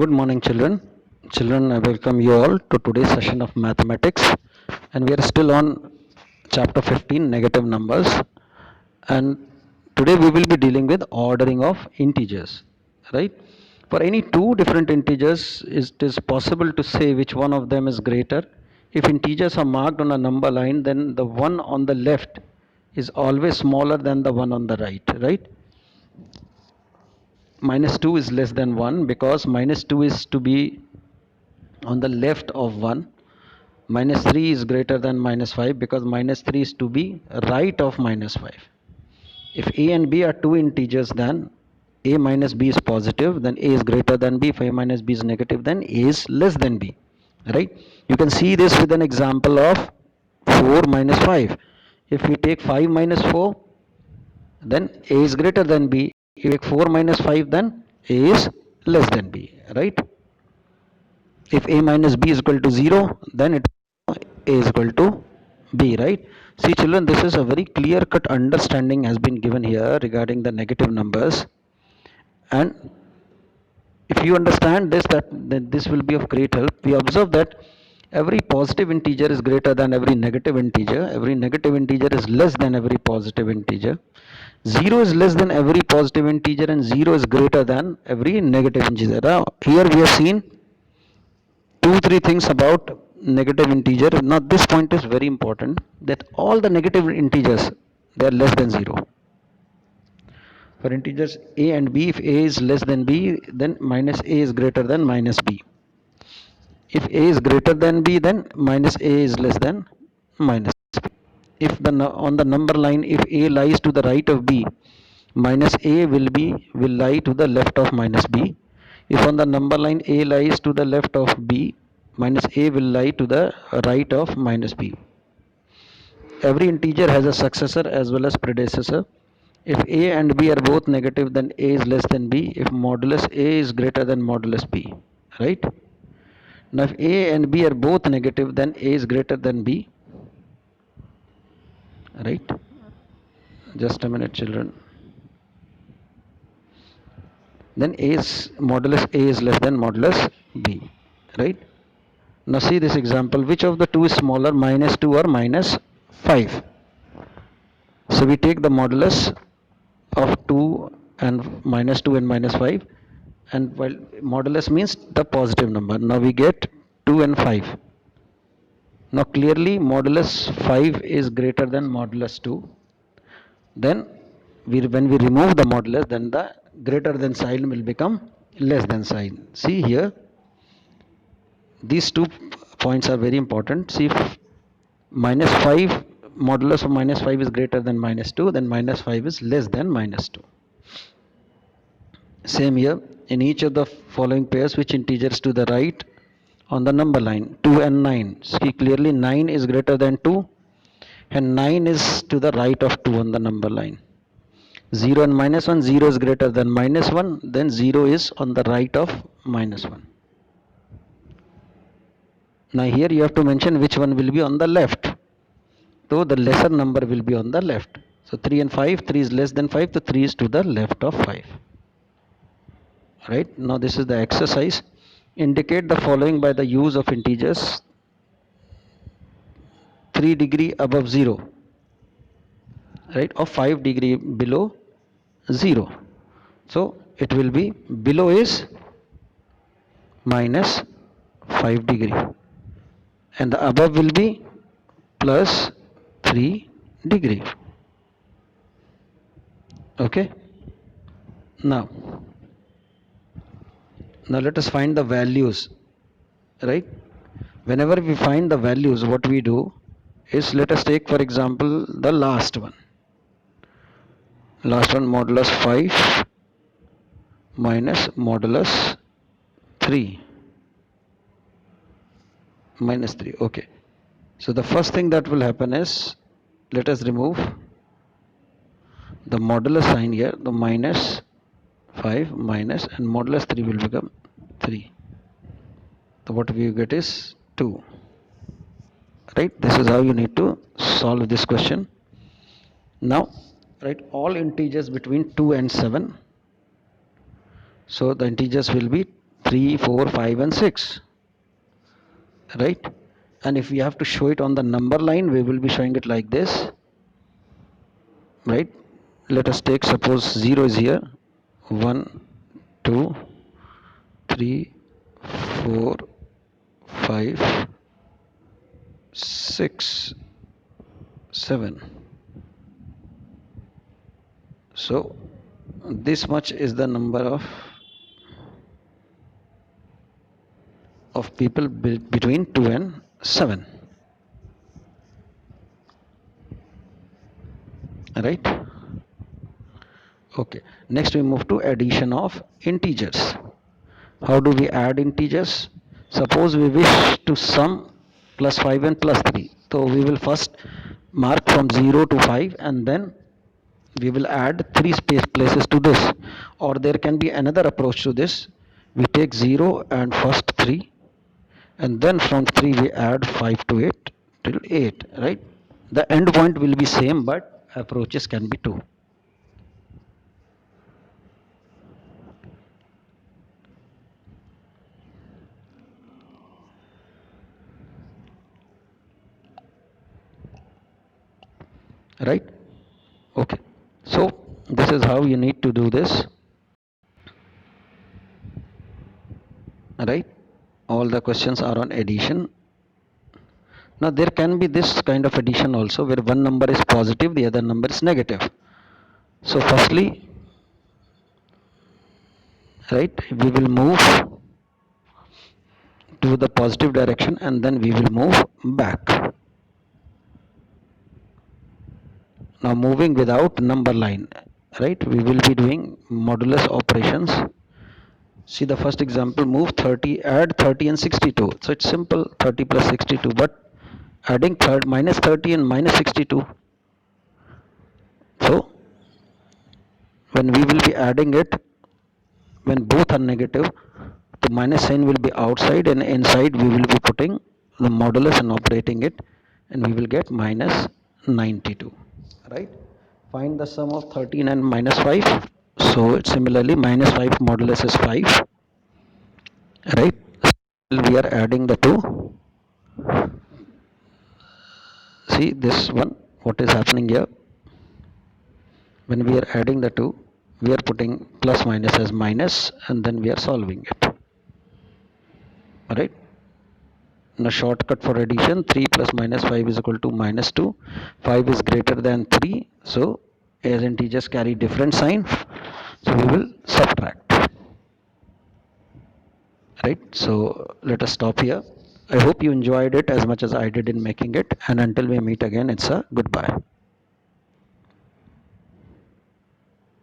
Good morning, children. Children, I welcome you all to today's session of mathematics, and we are still on chapter 15, negative numbers. And today we will be dealing with ordering of integers, right? For any two different integers, it is possible to say which one of them is greater. If integers are marked on a number line, then the one on the left is always smaller than the one on the right, right? Minus 2 is less than 1 because minus 2 is to be on the left of 1. Minus 3 is greater than minus 5 because minus 3 is to be right of minus 5. If a and b are two integers, then a minus b is positive, then a is greater than b. If a minus b is negative, then a is less than b, right? You can see this with an example of 4 minus 5. If we take 5 minus 4, then a is greater than b. If we take 4 minus 5, then a is less than b, right? If a minus b is equal to 0, then it a is equal to b, right? See children, this is a very clear cut understanding has been given here regarding the negative numbers. And if you understand this, that this will be of great help. We observe that every positive integer is greater than every negative integer. Every negative integer is less than every positive integer. 0 is less than every positive integer, and 0 is greater than every negative integer. Now here we have seen three things about negative integer. Now this point is very important, that all the negative integers, they are less than 0. For integers a and b, if a is less than b, then minus a is greater than minus b. If a is greater than b, then minus a is less than minus b. If the on the number line, if a lies to the right of b, minus a will lie to the left of minus b. If on the number line a lies to the left of b, minus a will lie to the right of minus b. Every integer has a successor as well as predecessor. If a and b are both negative, then a is less than b if modulus a is greater than modulus b, right? Now if a and b are both negative, then a is greater than b, right? Just a minute, children. Then a is modulus a is less than modulus b, right? Now see this example. Which of the two is smaller, minus 2 or minus 5? So we take the modulus of 2 and minus 2 and minus 5, and while modulus means the positive number, now we get 2 and 5. Now clearly modulus 5 is greater than modulus 2. Then when we remove the modulus, then the greater than sign will become less than sign. See here, these 2 points are very important. See, if minus 5, modulus of minus 5 is greater than minus 2, then minus 5 is less than minus 2. Same here, in each of the following pairs, which integers to the right on the number line, 2 and 9. See clearly 9 is greater than 2, and 9 is to the right of 2 on the number line. 0 and minus 1, 0 is greater than minus 1, then 0 is on the right of minus 1. Now here you have to mention which one will be on the left. So the lesser number will be on the left. So 3 and 5, 3 is less than 5, so 3 is to the left of 5. Right, now this is the exercise. Indicate the following by the use of integers 3 degree above 0, right, or 5 degree below 0. So it will be, below is minus 5 degree and the above will be plus 3 degree. Okay, now let us find the values, right? Whenever we find the values, what we do is, let us take for example the last one, modulus 5 minus modulus 3 minus 3. Okay, so the first thing that will happen is, let us remove the modulus sign here, the minus 5 minus, and modulus 3 will become 3. So what we get is 2, right? This is how you need to solve this question. Now write all integers between 2 and 7. So the integers will be 3, 4, 5 and 6, right? And if we have to show it on the number line, we will be showing it like this, right? Let us take, suppose 0 is here, 1, 2, 3, 4, 5, 6, 7. So this much is the number of people between 2 and 7, right? Okay, next we move to addition of integers. How do we add integers? Suppose we wish to sum plus 5 and plus 3, so we will first mark from 0 to 5 and then we will add 3 space places to this. Or there can be another approach to this. We take 0 and first 3, and then from 3 we add 5 to 8 till 8, right? The end point will be same, but approaches can be two, right? Okay, so this is how you need to do this, right? All the questions are on addition. Now there can be this kind of addition also, where one number is positive, the other number is negative. So firstly, right, we will move to the positive direction and then we will move back. Now moving without number line, right, we will be doing modulus operations. See the first example, move 30, add 30 and 62. So it's simple, 30 plus 62, but adding minus 30 and minus 62. So when we will be adding it, when both are negative, the minus sign will be outside and inside we will be putting the modulus and operating it, and we will get minus 92, right? Find the sum of 13 and minus 5. So similarly, minus 5 modulus is 5, right? We are adding the two. See this one, what is happening here? When we are adding the two, we are putting plus minus as minus and then we are solving it, right? Now shortcut for addition, 3 plus minus 5 is equal to minus 2. 5 is greater than 3, so as integers carry different sign, so we will subtract, right? So let us stop here. I hope you enjoyed it as much as I did in making it, and until we meet again, it's a goodbye.